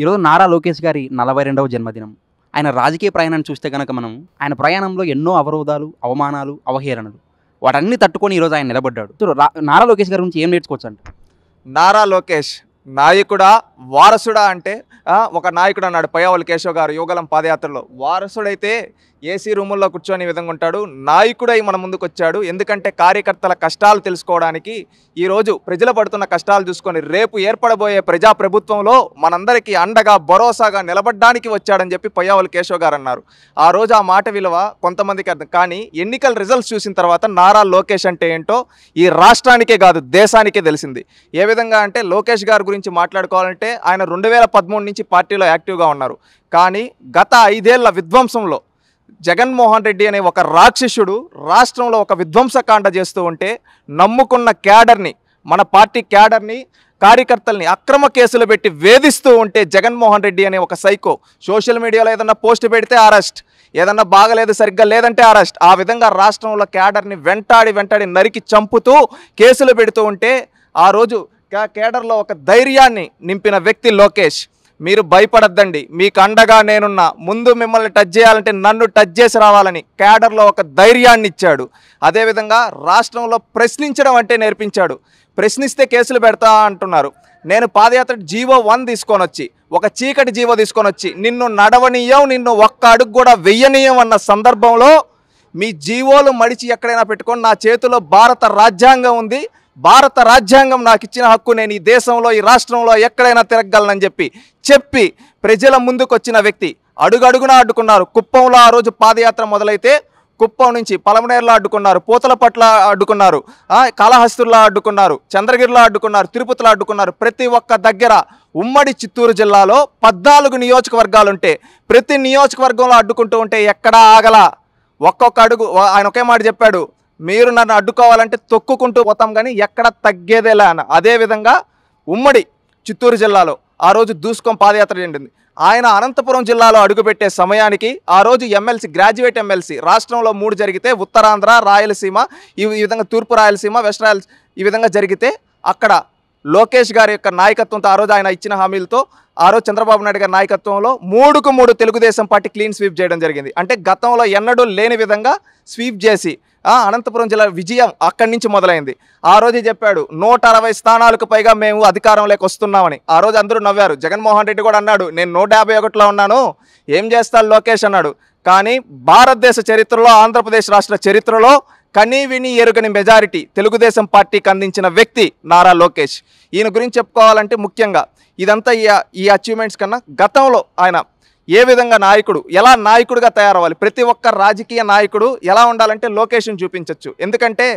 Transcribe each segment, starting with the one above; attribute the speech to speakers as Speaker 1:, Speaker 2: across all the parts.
Speaker 1: ఈరోజు నారా లోకేష్ గారి 42వ జన్మదినం. ఆయన రాజకీయ ప్రయాణాన్ని చూస్తే గనక మనం ఆయన ప్రయాణంలో ఎన్నో అవరోధాలు, అవమానాలు, అవహేళనలు వాటన్నీ తట్టుకొని ఈరోజు ఆయన నిలబడ్డాడు. సో నారా లోకేష్ గారి గురించి ఏం నేర్చుకోవచ్చండి?
Speaker 2: నారా లోకేష్ నాయకుడా వారసుడా అంటే ఒక నాయకుడు అన్నాడు పయ్యావుల కేశవ్ గారు యువగలం పాదయాత్రలో. వారసుడైతే ఏసీ రూముల్లో కూర్చొని ఈ విధంగా ఉంటాడు, నాయకుడై మన ముందుకు వచ్చాడు. ఎందుకంటే కార్యకర్తల కష్టాలు తెలుసుకోవడానికి, ఈరోజు ప్రజలు పడుతున్న కష్టాలు చూసుకొని రేపు ఏర్పడబోయే ప్రజాప్రభుత్వంలో మనందరికీ అండగా భరోసాగా నిలబడ్డానికి వచ్చాడని చెప్పి పయ్యావుల కేశవ్ గారు అన్నారు. ఆ రోజు ఆ మాట విలువ కొంతమందికి అర్థం కానీ ఎన్నికల రిజల్ట్స్ చూసిన తర్వాత నారా లోకేష్ అంటే ఏంటో ఈ రాష్ట్రానికే కాదు దేశానికే తెలిసింది. ఏ విధంగా అంటే లోకేష్ గారి గురించి మాట్లాడుకోవాలంటే ఆయన 2013 నుంచి పార్టీలో యాక్టివ్గా ఉన్నారు. కానీ గత 5 ఏళ్ల విధ్వంసంలో జగన్మోహన్ రెడ్డి అనే ఒక రాక్షసుడు రాష్ట్రంలో ఒక విధ్వంసకాండ చేస్తూ ఉంటే నమ్ముకున్న క్యాడర్ని, మన పార్టీ క్యాడర్ని, కార్యకర్తల్ని అక్రమ కేసులు పెట్టి వేధిస్తూ ఉంటే జగన్మోహన్ రెడ్డి అనే ఒక సైకో సోషల్ మీడియాలో ఏదన్నా పోస్ట్ పెడితే అరెస్ట్, ఏదన్నా బాగలేదు సరిగ్గా లేదంటే అరెస్ట్, ఆ విధంగా రాష్ట్రంలో క్యాడర్ని వెంటాడి నరికి చంపుతూ కేసులు పెడుతూ ఉంటే ఆ రోజు కేడర్లో ఒక ధైర్యాన్ని నింపిన వ్యక్తి లోకేష్. మీరు భయపడద్దండి, మీకు అండగా నేనున్నా, ముందు మిమ్మల్ని టచ్ చేయాలంటే నన్ను టచ్ చేసి రావాలని క్యాడర్లో ఒక ధైర్యాన్ని ఇచ్చాడు. అదేవిధంగా రాష్ట్రంలో ప్రశ్నించడం అంటే నేర్పించాడు. ప్రశ్నిస్తే కేసులు పెడతా అంటున్నారు. నేను పాదయాత్ర జీవో 1 తీసుకొని వచ్చి, ఒక చీకటి జీవో తీసుకొని వచ్చి నిన్ను నడవనీయం, నిన్ను ఒక్క అడుగు కూడా వెయ్యనీయం అన్న సందర్భంలో మీ జీవోలు మడిచి ఎక్కడైనా పెట్టుకొని నా చేతిలో భారత రాజ్యాంగం ఉంది, భారత రాజ్యాంగం నాకు ఇచ్చిన హక్కు, నేను ఈ దేశంలో ఈ రాష్ట్రంలో ఎక్కడైనా తిరగలనని చెప్పి ప్రజల ముందుకు వచ్చిన వ్యక్తి. అడుగడుగునా అడ్డుకున్నారు. కుప్పంలో ఆ రోజు పాదయాత్ర మొదలైతే కుప్పం నుంచి పలమనేరులో అడ్డుకున్నారు, పూతలపట్ల అడ్డుకున్నారు, కాళహస్తిలో అడ్డుకున్నారు, చంద్రగిరిలో అడ్డుకున్నారు, తిరుపతిలో అడ్డుకున్నారు. ప్రతి ఒక్క దగ్గర ఉమ్మడి చిత్తూరు జిల్లాలో 14 నియోజకవర్గాలుంటే ప్రతి నియోజకవర్గంలో అడ్డుకుంటూ ఉంటే ఎక్కడా ఆగల. ఒక్కొక్క అడుగు ఆయన ఒకే మాట చెప్పాడు, మీరు నన్ను అడ్డుకోవాలంటే తొక్కుకుంటూ పోతాం కానీ ఎక్కడ తగ్గేదేలా అని. అదేవిధంగా ఉమ్మడి చిత్తూరు జిల్లాలో ఆ రోజు దూసుకొని పాదయాత్ర చెందింది. ఆయన అనంతపురం జిల్లాలో అడుగుపెట్టే సమయానికి ఆ రోజు ఎమ్మెల్సీ, గ్రాడ్యుయేట్ ఎమ్మెల్సీ, రాష్ట్రంలో 3 జరిగితే ఉత్తరాంధ్ర, రాయలసీమ, ఈ విధంగా తూర్పు రాయలసీమ, వెస్ట్ రాయలసీమ ఈ విధంగా జరిగితే అక్కడ లోకేష్ గారి యొక్క నాయకత్వంతో ఆ రోజు ఆయన ఇచ్చిన హామీలతో ఆ రోజు చంద్రబాబు నాయుడు గారి నాయకత్వంలో 3కు 3 తెలుగుదేశం పార్టీ క్లీన్ స్వీప్ చేయడం జరిగింది. అంటే గతంలో ఎన్నడూ లేని విధంగా స్వీప్ చేసి అనంతపురం జిల్లా విజయం అక్కడి నుంచి మొదలైంది. ఆ రోజు చెప్పాడు 160 స్థానాలకు పైగా మేము అధికారంలోకి వస్తున్నామని. ఆ రోజు అందరూ నవ్వారు. జగన్మోహన్ రెడ్డి కూడా అన్నాడు, నేను 151లో ఉన్నాను, ఏం చేస్తాను లోకేష్ అన్నాడు. కానీ భారతదేశ చరిత్రలో, ఆంధ్రప్రదేశ్ రాష్ట్ర చరిత్రలో కనీ విని ఎరుగని మెజారిటీ తెలుగుదేశం పార్టీకి అందించిన వ్యక్తి నారా లోకేష్. ఈయన గురించి చెప్పుకోవాలంటే ముఖ్యంగా ఇదంతా ఈ అచీవ్మెంట్స్ కన్నా గతంలో ఆయన ఏ విధంగా నాయకుడు, ఎలా నాయకుడిగా తయారవ్వాలి, ప్రతి ఒక్క రాజకీయ నాయకుడు ఎలా ఉండాలంటే లోకేష్ని చూపించవచ్చు. ఎందుకంటే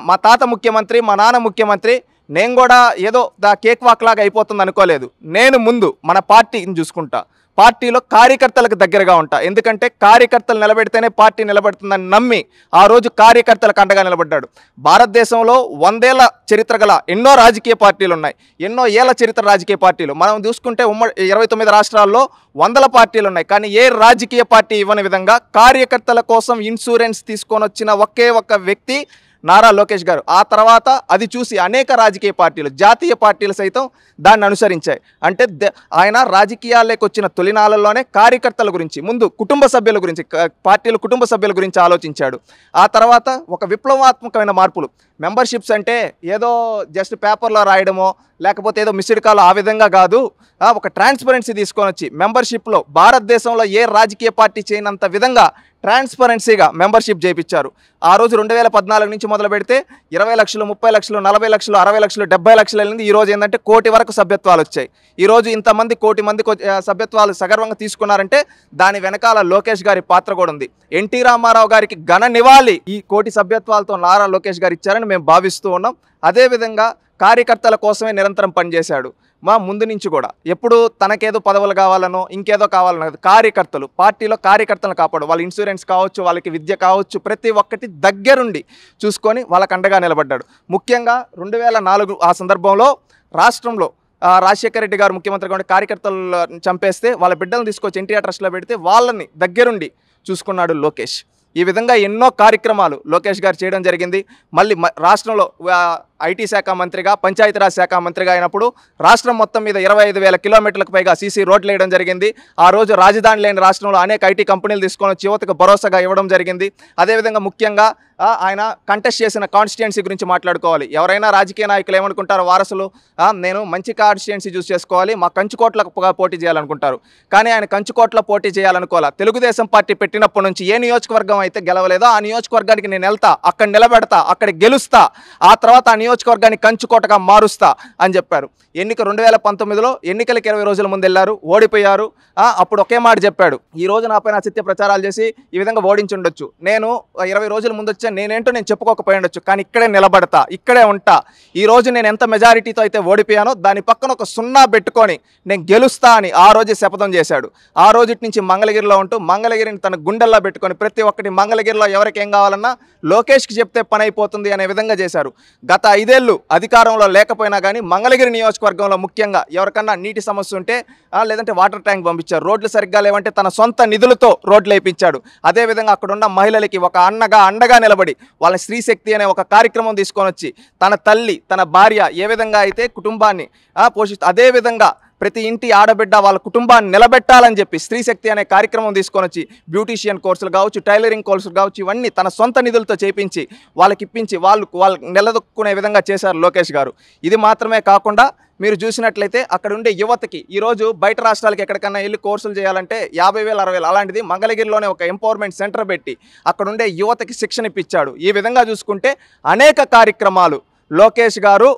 Speaker 2: మా తాత ముఖ్యమంత్రి, మా నాన్న ముఖ్యమంత్రి, నేను కూడా ఏదో కేక్ వాక్ లాగా అయిపోతుంది అనుకోలేదు. నేను ముందు మన పార్టీని చూసుకుంటా, పార్టీలో కార్యకర్తలకు దగ్గరగా ఉంటా. ఎందుకంటే కార్యకర్తలు నిలబెడితేనే పార్టీ నిలబడుతుందని నమ్మి ఆ రోజు కార్యకర్తలకు అండగా నిలబడ్డాడు. భారతదేశంలో 100 ఏళ్ల చరిత్ర గల ఎన్నో రాజకీయ పార్టీలు ఉన్నాయి, ఎన్నో ఏళ్ల చరిత్ర రాజకీయ పార్టీలు. మనం చూసుకుంటే 29 రాష్ట్రాల్లో 100 పార్టీలు ఉన్నాయి. కానీ ఏ రాజకీయ పార్టీ ఇవ్వని విధంగా కార్యకర్తల కోసం ఇన్సూరెన్స్ తీసుకొని వచ్చిన ఒకే ఒక్క వ్యక్తి నారా లోకేష్ గారు. ఆ తర్వాత అది చూసి అనేక రాజకీయ పార్టీలు, జాతీయ పార్టీలు సైతం దాన్ని అనుసరించాయి. అంటే ఆయన రాజకీయాల్లోకి వచ్చిన తొలినాళ్ళలోనే కార్యకర్తల గురించి, ముందు కుటుంబ సభ్యుల గురించి, పార్టీలు కుటుంబ సభ్యుల గురించి ఆలోచించాడు. ఆ తర్వాత ఒక విప్లవాత్మకమైన మార్పులు, మెంబర్షిప్స్ అంటే ఏదో జస్ట్ పేపర్లో రాయడమో లేకపోతే ఏదో మిస్డ్ కాల్ ఆ విధంగా కాదు, ఒక ట్రాన్స్పరెన్సీ తీసుకొని వచ్చి మెంబర్షిప్లో భారతదేశంలో ఏ రాజకీయ పార్టీ చేయనంత విధంగా ట్రాన్స్పరెన్సీగా మెంబర్షిప్ చేయించారు. ఆ రోజు 2014 నుంచి మొదలు పెడితే 20 లక్షలు, 30 లక్షలు, 40 లక్షలు, 60 లక్షలు, 70 లక్షలు వెళ్ళింది. ఈరోజు ఏంటంటే 1 కోటి వరకు సభ్యత్వాలు వచ్చాయి. ఈరోజు ఇంతమంది 1 కోటి మంది సభ్యత్వాలు సగర్వంగా తీసుకున్నారంటే దాని వెనకాల లోకేష్ గారి పాత్ర కూడా ఉంది. ఎన్టీ రామారావు గారికి ఘన నివాళి ఈ 1 కోటి సభ్యత్వాలతో నారా లోకేష్ గారు ఇచ్చారని మేము భావిస్తూ ఉన్నాం. అదేవిధంగా కార్యకర్తల కోసమే నిరంతరం పనిచేశాడు. మా ముందు నుంచి కూడా ఎప్పుడు తనకేదో పదవులు కావాలనో ఇంకేదో కావాలనో, కార్యకర్తలు, పార్టీలో కార్యకర్తలను కాపాడు, వాళ్ళ ఇన్సూరెన్స్ కావచ్చు, వాళ్ళకి విద్య కావచ్చు, ప్రతి ఒక్కటి దగ్గరుండి చూసుకొని వాళ్ళకి అండగా నిలబడ్డాడు. ముఖ్యంగా 2004 ఆ సందర్భంలో రాష్ట్రంలో రాజశేఖర రెడ్డి గారు ముఖ్యమంత్రిగా ఉండి కార్యకర్తలు చంపేస్తే వాళ్ళ బిడ్డలను తీసుకొచ్చి ఎన్టీఆర్ ట్రస్ట్లో పెడితే వాళ్ళని దగ్గరుండి చూసుకున్నాడు లోకేష్. ఈ విధంగా ఎన్నో కార్యక్రమాలు లోకేష్ గారు చేయడం జరిగింది. మళ్ళీ రాష్ట్రంలో ఐటీ శాఖ మంత్రిగా, పంచాయతీరాజ్ శాఖ మంత్రిగా అయినప్పుడు రాష్ట్రం మొత్తం మీద 25,000 కిలోమీటర్లకు పైగా సీసీ రోడ్లు వేయడం జరిగింది. ఆ రోజు రాజధాని లేని రాష్ట్రంలో అనేక ఐటీ కంపెనీలు తీసుకొని వచ్చి యువతకు భరోసాగా ఇవ్వడం జరిగింది. అదేవిధంగా ముఖ్యంగా ఆయన కంటెస్ట్ చేసిన కాన్స్టిట్యుయెన్సీ గురించి మాట్లాడుకోవాలి. ఎవరైనా రాజకీయ నాయకులు ఏమనుకుంటారు, వారసులు నేను మంచి కాన్స్టిట్యుయెన్సీ చూస్ చేసుకోవాలి, మా కంచుకోట్లకు పోటీ చేయాలనుకుంటారు. కానీ ఆయన కంచుకోట్ల పోటీ చేయాలనుకోవాలి. తెలుగుదేశం పార్టీ పెట్టినప్పటి నుంచి ఏ నియోజకవర్గం అయితే గెలవలేదో ఆ నియోజకవర్గానికి నేను వెళ్తా, అక్కడ నిలబెడతా, అక్కడ గెలుస్తా, ఆ తర్వాత ఆ నియోజకవర్గాన్ని కంచుకోటగా మారుస్తా అని చెప్పారు. ఎన్నిక 2019లో ఎన్నికలకు 20 రోజుల ముందు వెళ్ళారు, ఓడిపోయారు. అప్పుడు ఒకే మాట చెప్పాడు, ఈ రోజు నాపైన అసత్య ప్రచారాలు చేసి ఈ విధంగా ఓడించుండొచ్చు, నేను 20 రోజుల ముందు వచ్చా, నేనేంటో నేను చెప్పుకోకపోయి ఉండొచ్చు, కానీ ఇక్కడే నిలబడతా, ఇక్కడే ఉంటా. ఈ రోజు నేను ఎంత మెజారిటీతో అయితే ఓడిపోయానో దాని పక్కన ఒక 0 పెట్టుకొని నేను గెలుస్తా అని ఆ రోజు శపథం చేశాడు. ఆ రోజు నుంచి మంగళగిరిలో ఉంటూ మంగళగిరిని తన గుండెల్లో పెట్టుకొని ప్రతి ఒక్కటి మంగళగిరిలో ఎవరికి ఏం కావాలన్నా లోకేష్కి చెప్తే పని అయిపోతుంది అనే విధంగా చేశారు. గత 5 ఏళ్ళు అధికారంలో లేకపోయినా కానీ మంగళగిరి నియోజకవర్గంలో ముఖ్యంగా ఎవరికన్నా నీటి సమస్య ఉంటే లేదంటే వాటర్ ట్యాంక్ పంపించారు, రోడ్లు సరిగ్గా లేవంటే తన సొంత నిధులతో రోడ్లు వేయించాడు. అదేవిధంగా అక్కడున్న మహిళలకి ఒక అండగా నిలబడి వాళ్ళ స్త్రీశక్తి అనే ఒక కార్యక్రమం తీసుకొని వచ్చి తన తల్లి, తన భార్య ఏ విధంగా అయితే కుటుంబాన్ని అదేవిధంగా ప్రతి ఇంటి ఆడబిడ్డ వాళ్ళ కుటుంబాన్ని నిలబెట్టాలని చెప్పి స్త్రీశక్తి అనే కార్యక్రమం తీసుకొని వచ్చి బ్యూటీషియన్ కోర్సులు కావచ్చు, టైలరింగ్ కోర్సులు కావచ్చు, ఇవన్నీ తన సొంత నిధులతో చేపించి వాళ్ళకి ఇప్పించి వాళ్ళు నిలదొక్కునే విధంగా చేశారు లోకేష్ గారు. ఇది మాత్రమే కాకుండా మీరు చూసినట్లయితే అక్కడ ఉండే యువతకి ఈరోజు బయట రాష్ట్రాలకి ఎక్కడికన్నా వెళ్ళి కోర్సులు చేయాలంటే 50,000 60,000, అలాంటిది మంగళగిరిలోనే ఒక ఎంపవర్మెంట్ సెంటర్ పెట్టి అక్కడ ఉండే యువతకి శిక్షణ ఇప్పించాడు. ఈ విధంగా చూసుకుంటే అనేక కార్యక్రమాలు లోకేష్ గారు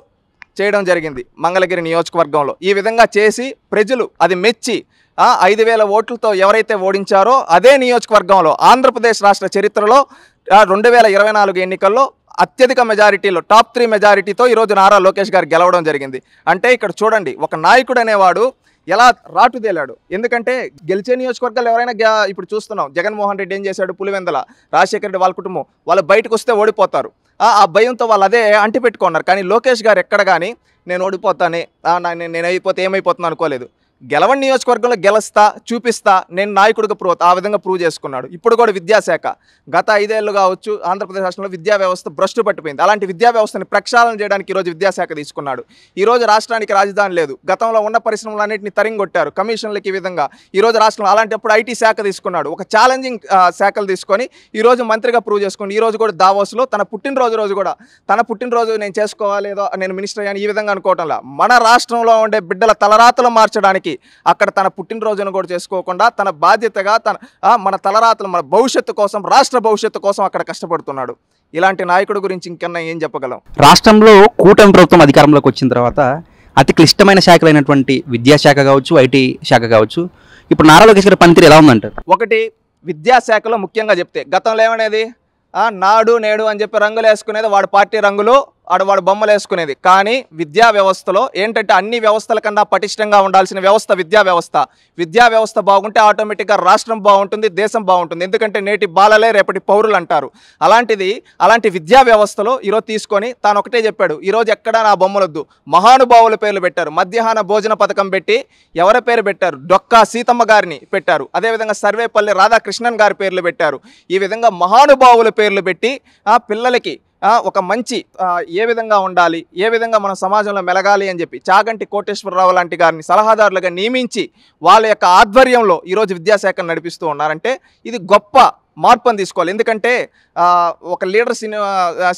Speaker 2: చేయడం జరిగింది మంగళగిరి నియోజకవర్గంలో. ఈ విధంగా చేసి ప్రజలు అది మెచ్చి 5,000 ఓట్లతో ఎవరైతే ఓడించారో అదే నియోజకవర్గంలో ఆంధ్రప్రదేశ్ రాష్ట్ర చరిత్రలో 2024 ఎన్నికల్లో అత్యధిక మెజారిటీలో టాప్ 3 మెజారిటీతో ఈరోజు నారా లోకేష్ గారు గెలవడం జరిగింది. అంటే ఇక్కడ చూడండి, ఒక నాయకుడు అనేవాడు ఎలా రాటుదేలాడు. ఎందుకంటే గెలిచే నియోజకవర్గాలు ఎవరైనా ఇప్పుడు చూస్తున్నాం, జగన్మోహన్ రెడ్డి ఏం చేశాడు, పులివెందల రాజశేఖర రెడ్డి వాళ్ళ కుటుంబం వాళ్ళు బయటకు వస్తే ఓడిపోతారు, ఆ భయంతో వాళ్ళు అదే అంటిపెట్టుకున్నారు. కానీ లోకేష్ గారు ఎక్కడ కానీ నేను ఓడిపోతానే, నేను అయిపోతే ఏమైపోతున్నా అనుకోలేదు. గెలవని నియోజకవర్గంలో గెలుస్తా, చూపిస్తా, నేను నాయకుడిగా ఆ విధంగా ప్రూవ్ చేసుకున్నాడు. ఇప్పుడు కూడా విద్యాశాఖ గత 5 ఏళ్ళు కావచ్చు ఆంధ్రప్రదేశ్ రాష్ట్రంలో విద్యా వ్యవస్థ భ్రష్టు పట్టిపోయింది. అలాంటి విద్యా వ్యవస్థని ప్రక్షాళన చేయడానికి ఈరోజు విద్యాశాఖ తీసుకున్నాడు. ఈరోజు రాష్ట్రానికి రాజధాని లేదు, గతంలో ఉన్న పరిశ్రమలన్నింటినీ తరింగొట్టారు కమిషన్లకి. ఈ విధంగా ఈరోజు రాష్ట్రంలో అలాంటప్పుడు ఐటీ శాఖ తీసుకున్నాడు. ఒక ఛాలెంజింగ్ శాఖలు తీసుకొని ఈరోజు మంత్రిగా ప్రూవ్ చేసుకుని ఈరోజు కూడా దావోస్లో తన పుట్టినరోజు నేను చేసుకోవాలి, ఏదో నేను మినిస్టర్ అయ్యాను ఈ విధంగా అనుకోవటంలా, మన రాష్ట్రంలో ఉండే బిడ్డల తలరాతలు మార్చడానికి అక్కడ తన పుట్టినరోజును కూడా చేసుకోకుండా తన బాధ్యతగా మన తలరాతలు, మన భవిష్యత్తు కోసం, రాష్ట్ర భవిష్యత్తు కోసం అక్కడ కష్టపడుతున్నాడు. ఇలాంటి నాయకుడి గురించి ఇంకన్నా ఏం చెప్పగలం?
Speaker 1: రాష్ట్రంలో కూటమి ప్రభుత్వం అధికారంలోకి వచ్చిన తర్వాత అతి క్లిష్టమైన శాఖలైనటువంటి విద్యాశాఖ కావచ్చు, ఐటీ శాఖ కావచ్చు, ఇప్పుడు నారా లోకేష్ గారి పనితీరు ఎలా ఉందంటారు?
Speaker 2: ఒకటి, విద్యాశాఖలో ముఖ్యంగా చెప్తే గతంలో ఏమనేది, నాడు నేడు అని చెప్పి రంగులు వేసుకునేది, వాడు పార్టీ రంగులు, వాడు బొమ్మలు వేసుకునేది. కానీ విద్యా వ్యవస్థలో ఏంటంటే అన్ని వ్యవస్థల కన్నా పటిష్టంగా ఉండాల్సిన వ్యవస్థ విద్యా వ్యవస్థ బాగుంటే ఆటోమేటిక్గా రాష్ట్రం బాగుంటుంది, దేశం బాగుంటుంది. ఎందుకంటే నేటి బాలలే రేపటి పౌరులు అంటారు. అలాంటి విద్యా వ్యవస్థలో ఈరోజు తీసుకొని తాను ఒకటే చెప్పాడు, ఈరోజు ఎక్కడ నా బొమ్మలొద్దు, మహానుభావుల పేర్లు పెట్టారు. మధ్యాహ్న భోజన పథకం పెట్టి ఎవరి పేరు పెట్టారు, డొక్కా సీతమ్మ గారిని పెట్టారు. అదేవిధంగా సర్వేపల్లి రాధాకృష్ణన్ గారి పేర్లు పెట్టారు. ఈ విధంగా మహానుభావుల పేర్లు పెట్టి పిల్లలకి ఒక మంచి ఏ విధంగా ఉండాలి, ఏ విధంగా మన సమాజంలో మెలగాలి అని చెప్పి చాగంటి కోటేశ్వరరావు లాంటి గారిని సలహాదారులుగా నియమించి వాళ్ళ యొక్క ఆధ్వర్యంలో ఈరోజు విద్యాశాఖను నడిపిస్తూ ఉన్నారంటే ఇది గొప్ప మార్పు అని తీసుకోవాలి. ఎందుకంటే ఒక లీడర్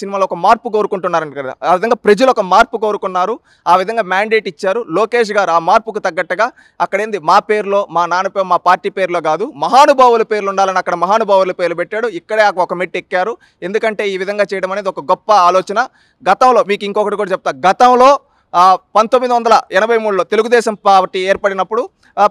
Speaker 2: సినిమాలో ఒక మార్పు కోరుకుంటున్నారంట కదా, ఆ విధంగా ప్రజలు ఒక మార్పు కోరుకున్నారు, ఆ విధంగా మ్యాండేట్ ఇచ్చారు. లోకేష్ గారు ఆ మార్పుకు తగ్గట్టుగా అక్కడేంది మా పేరులో, మా నాన్న పేరు, మా పార్టీ పేరులో కాదు, మహానుభావుల పేర్లు ఉండాలని అక్కడ మహానుభావుల పేర్లు పెట్టాడు. ఇక్కడే ఒక మెట్టు ఎక్కారు. ఎందుకంటే ఈ విధంగా చేయడం అనేది ఒక గొప్ప ఆలోచన. గతంలో మీకు ఇంకొకటి కూడా చెప్తా, గతంలో 1983లో తెలుగుదేశం పార్టీ ఏర్పడినప్పుడు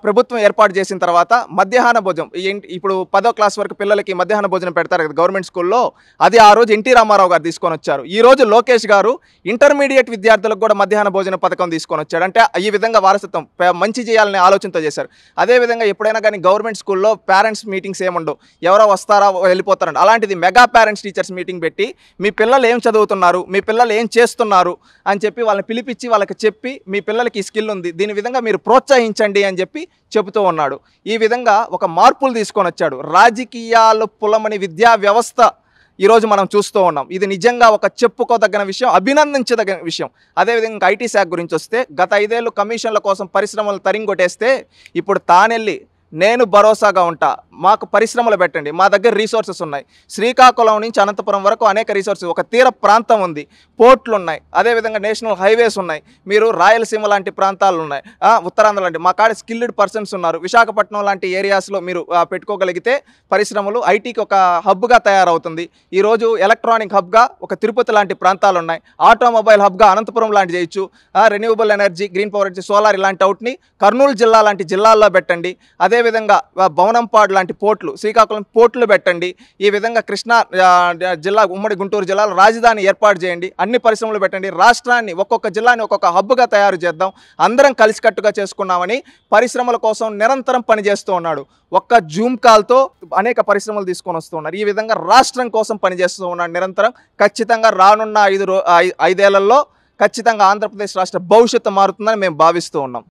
Speaker 2: ప్రభుత్వం ఏర్పాటు చేసిన తర్వాత మధ్యాహ్న భోజనం, ఇప్పుడు 10వ క్లాస్ వరకు పిల్లలకి మధ్యాహ్న భోజనం పెడతారు కదా గవర్నమెంట్ స్కూల్లో, అది ఆ రోజు ఎన్టీ రామారావు గారు తీసుకొని వచ్చారు. ఈ రోజు లోకేష్ గారు ఇంటర్మీడియట్ విద్యార్థులకు కూడా మధ్యాహ్న భోజన పథకం తీసుకొని వచ్చాడు. అంటే ఈ విధంగా వారసత్వం మంచి చేయాలనే ఆలోచనతో చేశారు. అదేవిధంగా ఎప్పుడైనా కానీ గవర్నమెంట్ స్కూల్లో పేరెంట్స్ మీటింగ్స్ ఏముండవు, ఎవరో వస్తారా వెళ్ళిపోతారండి. అలాంటిది మెగా పేరెంట్స్ టీచర్స్ మీటింగ్ పెట్టి మీ పిల్లలు ఏం చదువుతున్నారు, మీ పిల్లలు ఏం చేస్తున్నారు అని చెప్పి వాళ్ళని పిలిపించి వాళ్ళకి చెప్పి మీ పిల్లలకి ఈ స్కిల్ ఉంది, దీని విధంగా మీరు ప్రోత్సహించండి అని చెప్పి చెబుతూ ఉన్నాడు. ఈ విధంగా ఒక మార్పులు తీసుకొని వచ్చాడు. రాజకీయాలు పులమని విద్యా వ్యవస్థ ఈరోజు మనం చూస్తూ ఉన్నాం. ఇది నిజంగా ఒక చెప్పుకోదగిన విషయం, అభినందించదగిన విషయం. అదేవిధంగా ఐటీ శాఖ గురించి వస్తే, గత 5 ఏళ్ళు కమిషన్ల కోసం పరిశ్రమలు తరింగొట్టేస్తే ఇప్పుడు తానెళ్ళి నేను భరోసాగా ఉంటా, మాకు పరిశ్రమలు పెట్టండి, మా దగ్గర రీసోర్సెస్ ఉన్నాయి. శ్రీకాకుళం నుంచి అనంతపురం వరకు అనేక రీసోర్సెస్, ఒక తీర ప్రాంతం ఉంది, పోర్ట్లు ఉన్నాయి, అదేవిధంగా నేషనల్ హైవేస్ ఉన్నాయి. మీరు రాయలసీమ లాంటి ప్రాంతాలు ఉన్నాయి, ఉత్తరాంధ్ర లాంటి మా కాడ స్కిల్డ్ పర్సన్స్ ఉన్నారు. విశాఖపట్నం లాంటి ఏరియాస్లో మీరు పెట్టుకోగలిగితే పరిశ్రమలు ఐటీకి ఒక హబ్గా తయారవుతుంది. ఈరోజు ఎలక్ట్రానిక్ హబ్గా ఒక తిరుపతి లాంటి ప్రాంతాలు ఉన్నాయి, ఆటోమొబైల్ హబ్గా అనంతపురం లాంటి చేయొచ్చు, renewable energy, green power energy, solar ఇలాంటి అవుట్ని కర్నూలు జిల్లా లాంటి జిల్లాల్లో పెట్టండి. అదేవిధంగా భవనంపాడు లాంటి పోర్ట్లు, శ్రీకాకుళం పోర్ట్లు పెట్టండి. ఈ విధంగా కృష్ణా జిల్లా, ఉమ్మడి గుంటూరు జిల్లాలో రాజధాని ఏర్పాటు చేయండి, అన్ని పరిశ్రమలు పెట్టండి. రాష్ట్రాన్ని ఒక్కొక్క జిల్లాని ఒక్కొక్క హబ్గా తయారు చేద్దాం, అందరం కలిసికట్టుగా చేసుకున్నామని పరిశ్రమల కోసం నిరంతరం పనిచేస్తూ ఉన్నాడు. ఒక్క జూమ్ కాల్తో అనేక పరిశ్రమలు తీసుకొని వస్తూ ఉన్నారు. ఈ విధంగా రాష్ట్రం కోసం పనిచేస్తూ ఉన్నాడు నిరంతరం. ఖచ్చితంగా రానున్న 5 ఏళ్లలో ఖచ్చితంగా ఆంధ్రప్రదేశ్ రాష్ట్ర భవిష్యత్తు మారుతుందని మేము భావిస్తూ ఉన్నాం.